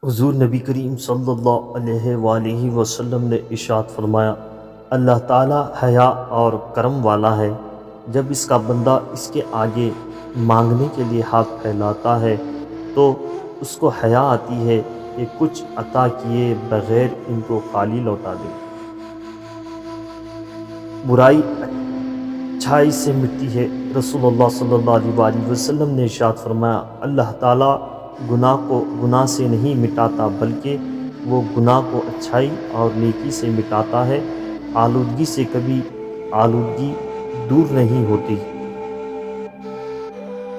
حضور نبی کریم صلی اللہ علیہ وآلہ وسلم نے ارشاد فرمایا، اللہ تعالیٰ حیا اور کرم والا ہے۔ جب اس کا بندہ اس کے آگے مانگنے کے لیے ہاتھ پھیلاتا ہے تو اس کو حیا آتی ہے کہ کچھ عطا کیے بغیر ان کو خالی لوٹا دے۔ برائی اچھائی سے مٹتی ہے۔ رسول اللہ صلی اللہ علیہ وآلہ وسلم نے ارشاد فرمایا، اللہ تعالیٰ گناہ کو گناہ سے نہیں مٹاتا بلکہ وہ گناہ کو اچھائی اور نیکی سے مٹاتا ہے۔ آلودگی سے کبھی آلودگی دور نہیں ہوتی۔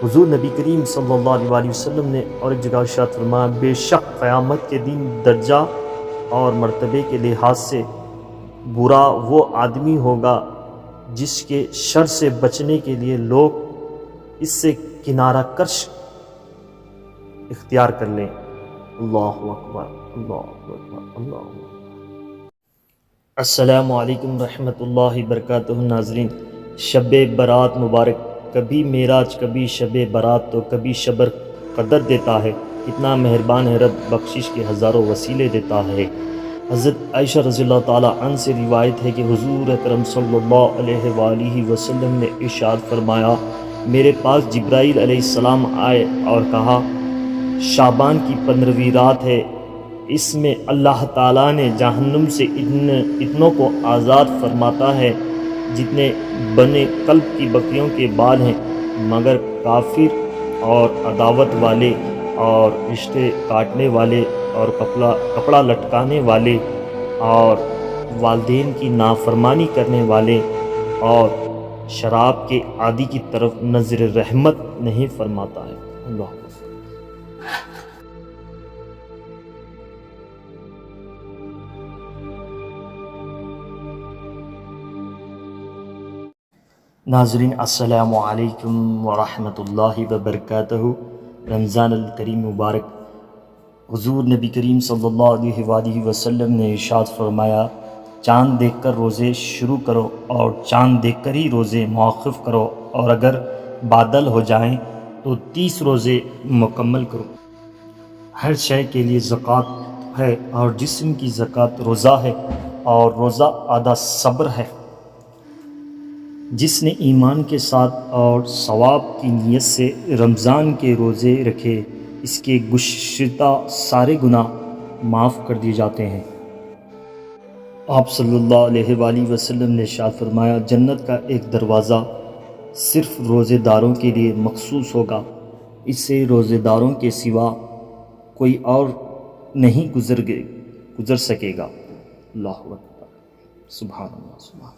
حضور نبی کریم صلی اللہ علیہ وآلہ وسلم نے اور ایک جگہ ارشاد فرمایا، بے شک قیامت کے دن درجہ اور مرتبے کے لحاظ سے برا وہ آدمی ہوگا جس کے شر سے بچنے کے لیے لوگ اس سے کنارہ کش اختیار کر لیں۔ اللہ اکبر، اللہ اکبر، اللہ اکبر۔ السلام علیکم رحمۃ اللہ وبرکاتہ۔ ناظرین، شب برات مبارک۔ کبھی معراج، کبھی شب برات تو کبھی شب قدر دیتا ہے۔ کتنا مہربان ہے رب، بخشش کے ہزاروں وسیلے دیتا ہے۔ حضرت عائشہ رضی اللہ تعالی عنہ سے روایت ہے کہ حضور اکرم صلی اللہ علیہ وآلہ وسلم نے ارشاد فرمایا، میرے پاس جبرائیل علیہ السلام آئے اور کہا، شعبان کی 15ویں رات ہے، اس میں اللہ تعالیٰ نے جہنم سے اتنوں کو آزاد فرماتا ہے جتنے بنے قلب کی بکریوں کے بال ہیں، مگر کافر اور عداوت والے اور رشتے کاٹنے والے اور کپڑا لٹکانے والے اور والدین کی نافرمانی کرنے والے اور شراب کے عادی کی طرف نظر رحمت نہیں فرماتا ہے۔ اللہ ناظرین، السلام علیکم ورحمۃ اللہ وبرکاتہ۔ رمضان الکریم مبارک۔ حضور نبی کریم صلی اللہ علیہ وآلہ وسلم نے ارشاد فرمایا، چاند دیکھ کر روزے شروع کرو اور چاند دیکھ کر ہی روزے موقف کرو، اور اگر بادل ہو جائیں تو 30 روزے مکمل کرو۔ ہر شے کے لیے زکوٰۃ ہے اور جسم کی زکوٰۃ روزہ ہے، اور روزہ آدھا صبر ہے۔ جس نے ایمان کے ساتھ اور ثواب کی نیت سے رمضان کے روزے رکھے، اس کے گزشتہ سارے گناہ معاف کر دیے جاتے ہیں۔ آپ صلی اللہ علیہ وآلہ وسلم نے ارشاد فرمایا، جنت کا ایک دروازہ صرف روزے داروں کے لیے مخصوص ہوگا، اس سے روزے داروں کے سوا کوئی اور نہیں گزر سکے گا۔ اللہ اکبر، سبحان اللہ، سبحان اللہ۔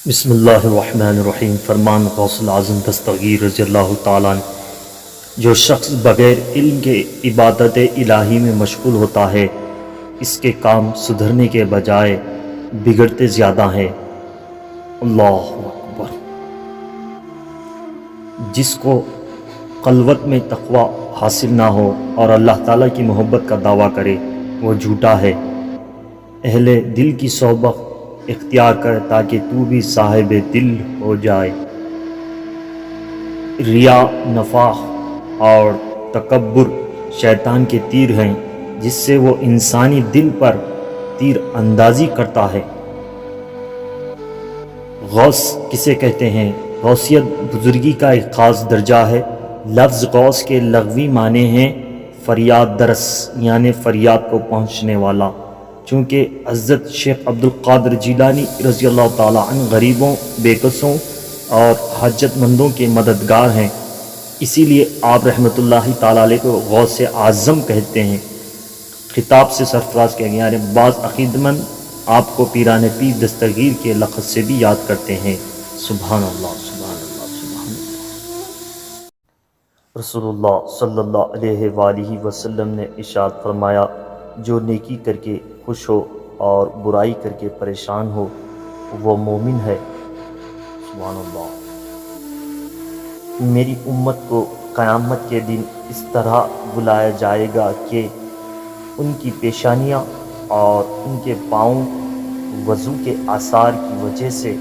بسم اللہ الرحمن الرحیم۔ فرمان غوث الاعظم دستگیر رضی اللہ تعالیٰ عنہ، جو شخص بغیر علم کے عبادت الہی میں مشغول ہوتا ہے، اس کے کام سدھرنے کے بجائے بگڑتے زیادہ ہیں۔ اللہ اکبر۔ جس کو خلوت میں تقوی حاصل نہ ہو اور اللہ تعالیٰ کی محبت کا دعویٰ کرے، وہ جھوٹا ہے۔ اہل دل کی صحبت اختیار کر تاکہ تو بھی صاحب دل ہو جائے۔ ریا، نفاق اور تکبر شیطان کے تیر ہیں جس سے وہ انسانی دل پر تیر اندازی کرتا ہے۔ غوث کسے کہتے ہیں؟ غوثیت بزرگی کا ایک خاص درجہ ہے۔ لفظ غوث کے لغوی معنی ہیں فریاد درس، یعنی فریاد کو پہنچنے والا۔ چونکہ حضرت شیخ عبد القادر جیلانی رضی اللہ تعالیٰ عنہ غریبوں، بے کسوں اور حاجت مندوں کے مددگار ہیں، اسی لیے آپ رحمۃ اللہ تعالیٰ علیہ کو غوث اعظم کہتے ہیں۔ خطاب سے سرفراز کیا گیا ہے۔ بعض عقیدتمند آپ کو پیران پیر دستگیر کے لقب سے بھی یاد کرتے ہیں۔ سبحان اللہ، سبحان اللہ، سبحان اللہ۔ رسول اللہ صلی اللہ علیہ وآلہ وسلم نے ارشاد فرمایا، جو نیکی کر کے خوش ہو اور برائی کر کے پریشان ہو، وہ مومن ہے۔ سبحان اللہ۔ میری امت کو قیامت کے دن اس طرح بلایا جائے گا کہ ان کی پیشانیاں اور ان کے پاؤں وضو کے آثار کی وجہ سے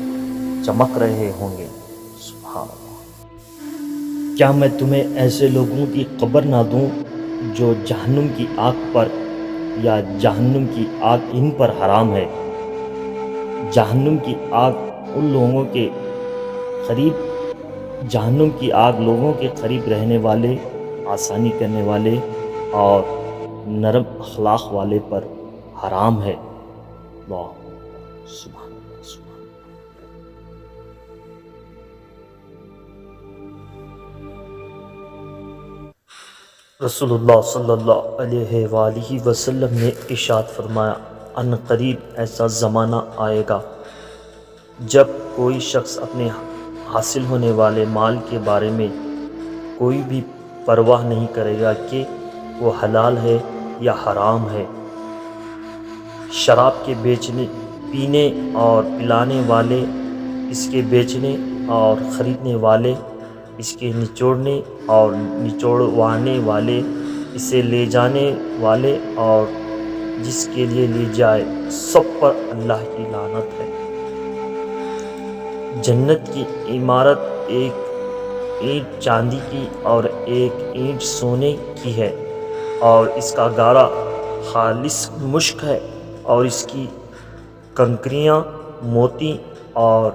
چمک رہے ہوں گے۔ سبحان اللہ۔ کیا میں تمہیں ایسے لوگوں کی خبر نہ دوں جو جہنم کی آگ پر یا جہنم کی آگ ان پر حرام ہے؟ جہنم کی آگ ان لوگوں کے قریب جہنم کی آگ لوگوں کے قریب رہنے والے، آسانی کرنے والے اور نرم اخلاق والے پر حرام ہے۔ اللہ سبحان اللہ سبحان اللہ۔ رسول اللہ صلی اللہ علیہ وآلہ وسلم نے ارشاد فرمایا، ان قریب ایسا زمانہ آئے گا جب کوئی شخص اپنے حاصل ہونے والے مال کے بارے میں کوئی بھی پرواہ نہیں کرے گا کہ وہ حلال ہے یا حرام ہے۔ شراب کے بیچنے، پینے اور پلانے والے، اس کے بیچنے اور خریدنے والے، اس کے نچوڑنے اور نچوڑوانے والے، اسے لے جانے والے اور جس کے لیے لی جائے، سب پر اللہ کی لعنت ہے۔ جنت کی عمارت ایک اینٹ چاندی کی اور ایک اینٹ سونے کی ہے، اور اس کا گارا خالص مشک ہے، اور اس کی کنکریاں موتی اور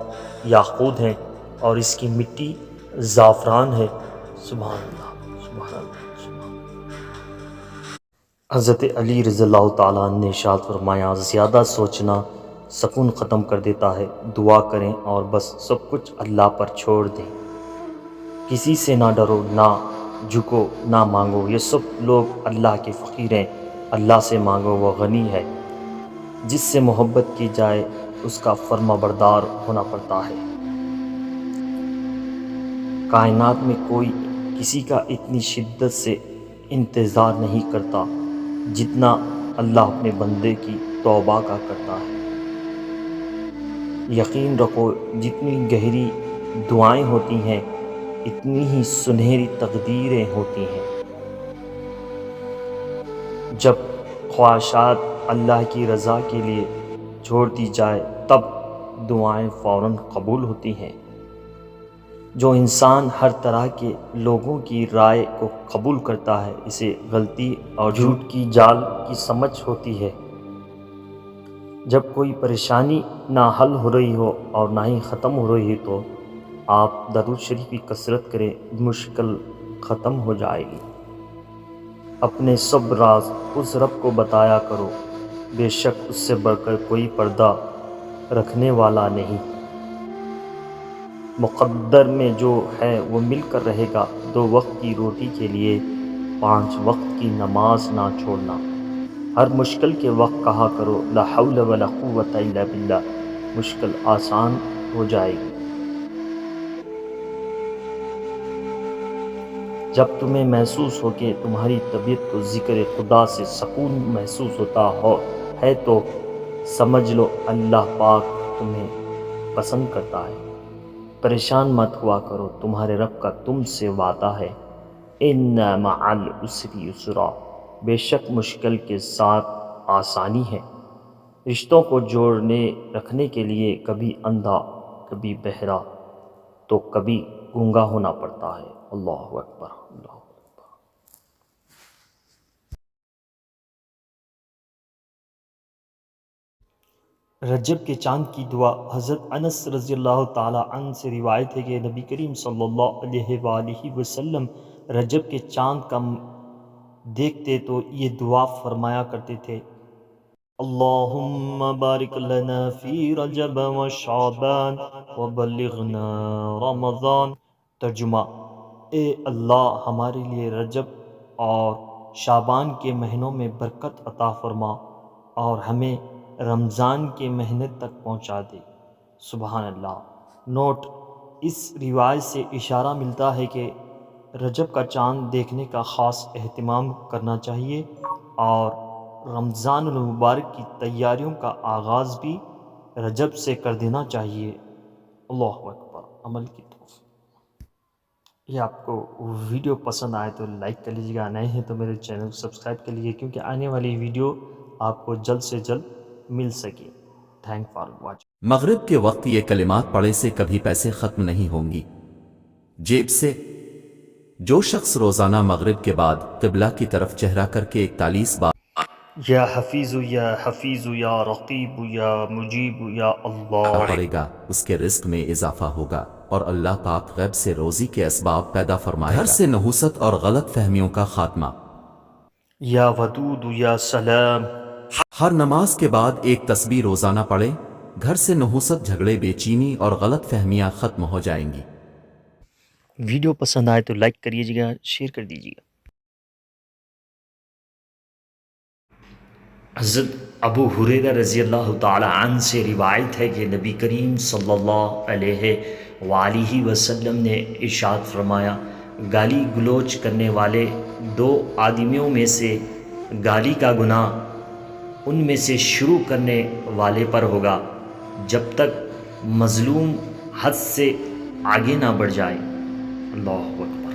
یاقوت ہیں، اور اس کی مٹی زعفران ہے۔ سبحان اللہ سبحان اللہ سبحان اللہ۔ حضرت علی رضی اللہ تعالیٰ عنہ نے ارشاد فرمایا، زیادہ سوچنا سکون ختم کر دیتا ہے۔ دعا کریں اور بس سب کچھ اللہ پر چھوڑ دیں۔ کسی سے نہ ڈرو، نہ جھکو، نہ مانگو۔ یہ سب لوگ اللہ کے فقیر ہیں، اللہ سے مانگو، وہ غنی ہے۔ جس سے محبت کی جائے اس کا فرما بردار ہونا پڑتا ہے۔ کائنات میں کوئی کسی کا اتنی شدت سے انتظار نہیں کرتا جتنا اللہ اپنے بندے کی توبہ کا کرتا ہے۔ یقین رکھو، جتنی گہری دعائیں ہوتی ہیں اتنی ہی سنہری تقدیریں ہوتی ہیں۔ جب خواہشات اللہ کی رضا کے لیے چھوڑ دی جائے تب دعائیں فوراً قبول ہوتی ہیں۔ جو انسان ہر طرح کے لوگوں کی رائے کو قبول کرتا ہے، اسے غلطی اور جھوٹ کی جال کی سمجھ ہوتی ہے۔ جب کوئی پریشانی نہ حل ہو رہی ہو اور نہ ہی ختم ہو رہی تو آپ درود شریف کی کثرت کریں، مشکل ختم ہو جائے گی۔ اپنے سب راز اس رب کو بتایا کرو، بے شک اس سے بڑھ کر کوئی پردہ رکھنے والا نہیں۔ مقدر میں جو ہے وہ مل کر رہے گا۔ 2 وقت کی روٹی کے لیے 5 وقت کی نماز نہ چھوڑنا۔ ہر مشکل کے وقت کہا کرو، لا حول ولا قوت الا باللہ، مشکل آسان ہو جائے گی۔ جب تمہیں محسوس ہو کہ تمہاری طبیعت کو ذکر خدا سے سکون محسوس ہوتا ہے تو سمجھ لو اللہ پاک تمہیں پسند کرتا ہے۔ پریشان مت ہوا کرو، تمہارے رب کا تم سے وعدہ ہے، ان مع العسر یسرا، بے شک مشکل کے ساتھ آسانی ہے۔ رشتوں کو جوڑنے رکھنے کے لیے کبھی اندھا، کبھی بہرا، تو کبھی گونگا ہونا پڑتا ہے۔ اللہ اکبر اللہ اکبر۔ رجب کے چاند کی دعا۔ حضرت انس رضی اللہ تعالیٰ عنہ سے روایت ہے کہ نبی کریم صلی اللہ علیہ وآلہ وسلم رجب کے چاند کا دیکھتے تو یہ دعا فرمایا کرتے تھے، اللہم بارک لنا فی رجب و شعبان وبلغنا رمضان۔ ترجمہ، اے اللہ ہمارے لیے رجب اور شعبان کے مہینوں میں برکت عطا فرما اور ہمیں رمضان کے مہینے تک پہنچا دے۔ سبحان اللہ۔ نوٹ: اس روایت سے اشارہ ملتا ہے کہ رجب کا چاند دیکھنے کا خاص اہتمام کرنا چاہیے اور رمضان المبارک کی تیاریوں کا آغاز بھی رجب سے کر دینا چاہیے۔ اللہ اکبر۔ عمل کی توفیق۔ یہ آپ کو ویڈیو پسند آئے تو لائک کر لیجیے گا، نئے ہیں تو میرے چینل کو سبسکرائب کر لیجیے کیونکہ آنے والی ویڈیو آپ کو جلد سے جلد مل سکے۔ Thank for watching. مغرب کے وقت یہ کلمات پڑھے سے کبھی پیسے ختم نہیں ہوں گی جیب سے۔ جو شخص روزانہ مغرب کے بعد قبلہ کی طرف چہرہ کر کے 41 بار یا حفیظ یا حفیظ یا رقیب یا مجیب یا اللہ پڑے گا، اس کے رزق میں اضافہ ہوگا اور اللہ پاک غیب سے روزی کے اسباب پیدا فرمائے گا۔ گھر سے نحوست اور غلط فہمیوں کا خاتمہ۔ یا ودود یا سلام۔ ہر نماز کے بعد ایک تسبیح روزانہ پڑھیں، گھر سے نحوست، جھگڑے، بے چینی اور غلط فہمیاں ختم ہو جائیں گی۔ ویڈیو پسند آئے تو لائک کریے گا، شیئر کر دیجیے گا۔ حضرت ابو ہریرہ رضی اللہ تعالی عنہ سے روایت ہے کہ نبی کریم صلی اللہ علیہ وآلہ وسلم نے ارشاد فرمایا، گالی گلوچ کرنے والے دو آدمیوں میں سے گالی کا گناہ ان میں سے شروع کرنے والے پر ہوگا جب تک مظلوم حد سے آگے نہ بڑھ جائے۔ اللہ اکبر۔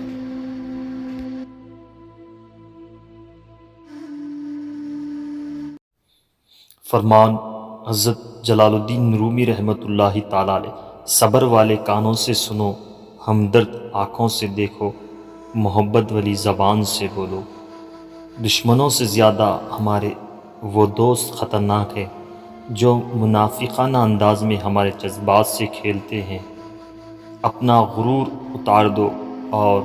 فرمان حضرت جلال الدین رومی رحمۃ اللہ تعالی علیہ، صبر والے کانوں سے سنو، ہمدرد آنکھوں سے دیکھو، محبت والی زبان سے بولو۔ دشمنوں سے زیادہ ہمارے وہ دوست خطرناک ہے جو منافقانہ انداز میں ہمارے جذبات سے کھیلتے ہیں۔ اپنا غرور اتار دو اور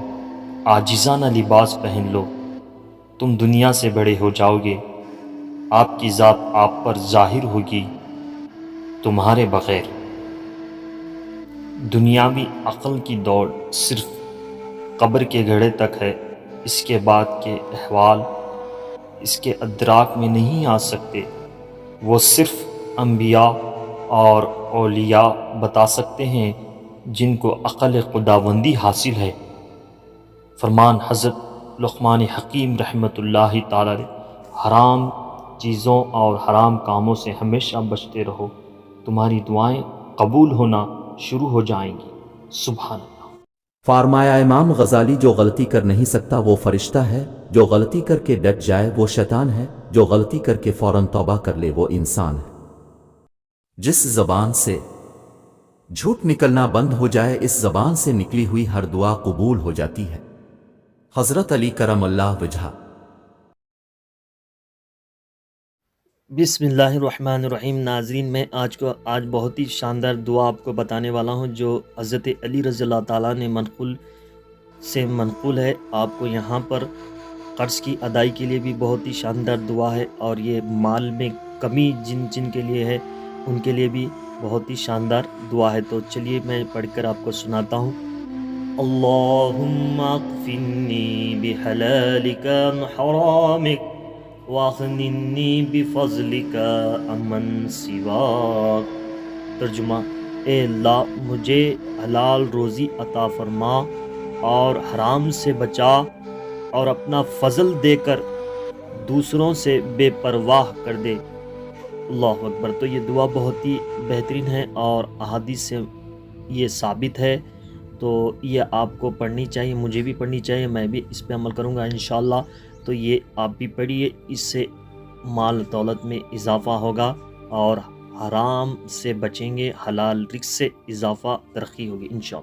عاجزانہ لباس پہن لو، تم دنیا سے بڑے ہو جاؤ گے، آپ کی ذات آپ پر ظاہر ہوگی تمہارے بغیر۔ دنیاوی عقل کی دوڑ صرف قبر کے گھڑے تک ہے، اس کے بعد کے احوال اس کے ادراک میں نہیں آ سکتے، وہ صرف انبیاء اور اولیاء بتا سکتے ہیں جن کو عقل خداوندی حاصل ہے۔ فرمان حضرت لقمان حکیم رحمۃ اللہ تعالی علیہ، حرام چیزوں اور حرام کاموں سے ہمیشہ بچتے رہو، تمہاری دعائیں قبول ہونا شروع ہو جائیں گی۔ سبحان اللہ۔ فرمایا امام غزالی، جو غلطی کر نہیں سکتا وہ فرشتہ ہے، جو غلطی کر کے ڈٹ جائے وہ شیطان ہے، جو غلطی کر کے فوراً توبہ کر لے وہ انسان ہے۔ جس زبان سے جھوٹ نکلنا بند ہو جائے، اس زبان سے نکلی ہوئی ہر دعا قبول ہو جاتی ہے۔ حضرت علی کرم اللہ وجہہ۔ بسم اللہ الرحمن الرحیم۔ ناظرین، میں آج بہت ہی شاندار دعا آپ کو بتانے والا ہوں جو حضرت علی رضی اللہ تعالیٰ نے منقول ہے۔ آپ کو یہاں پر قرض کی ادائیگی کے لیے بھی بہت ہی شاندار دعا ہے، اور یہ مال میں کمی جن کے لیے ہے ان کے لیے بھی بہت ہی شاندار دعا ہے۔ تو چلیے میں پڑھ کر آپ کو سناتا ہوں۔ اللہم اکفنی بحلالک عن حرامک واغننی بفضلک عمن سواک۔ ترجمہ: اے اللہ، مجھے حلال روزی عطا فرما اور حرام سے بچا، اور اپنا فضل دے کر دوسروں سے بے پرواہ کر دے۔ اللہ اکبر۔ تو یہ دعا بہت ہی بہترین ہے اور احادیث سے یہ ثابت ہے، تو یہ آپ کو پڑھنی چاہیے، مجھے بھی پڑھنی چاہیے، میں بھی اس پہ عمل کروں گا انشاءاللہ۔ تو یہ آپ بھی پڑھیے، اس سے مال دولت میں اضافہ ہوگا اور حرام سے بچیں گے، حلال رزق سے اضافہ ترقی ہوگی انشاءاللہ۔